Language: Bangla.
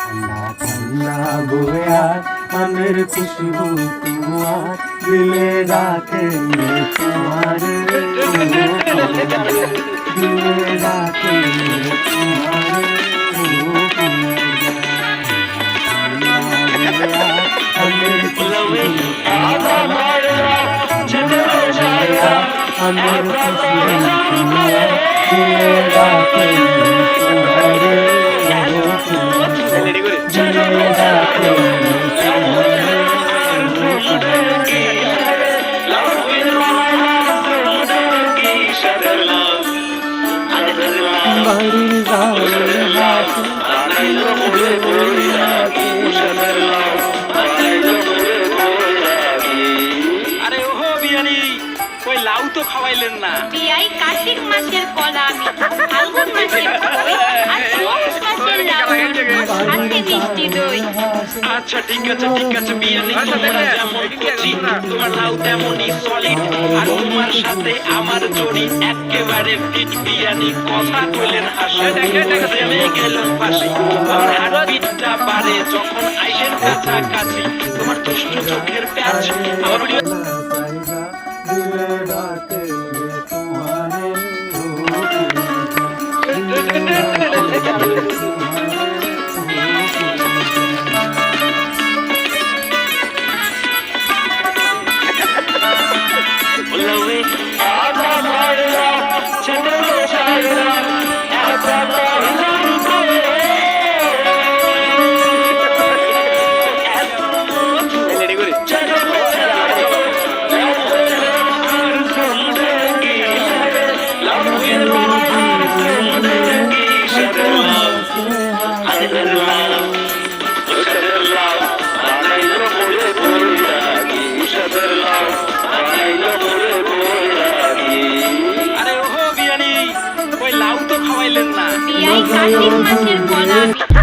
ঠান্ডা ঠান্ডা বয়ার আমের খুশবু তোমার দিলে রাখে তোমার দিলে রাখে তোমার আমের খুশবু তোমার আমের খুশবু তোমার দিলে রাখে তোমার আরে ওহো বিয়ানি কই লাউ তো খাওয়াইলেন না। বিয়াই কার্তিক মাসের কলা আমি ফাল্গুন মাসের কই আর পৌষ মাসের লাউ হাতে মিষ্টি দই। আচ্ছা ঠিক আছে বিয়ানি তোমরা যেমন কচি তোমার লাউ তেমনই সলিড আর তোমার সাথে আমার জড়ি একেবারে ফিট বিয়ানি কথা কইলেন হাসি জমে গেল পাশে আমার হার্টবিটটা বাড়ে যখন আইসেন কাছাকাছি তোমার দুষ্ট চোখের প্যাচ আমার ভিডিও বিয়াই কার্তিক মাসের কলা আমি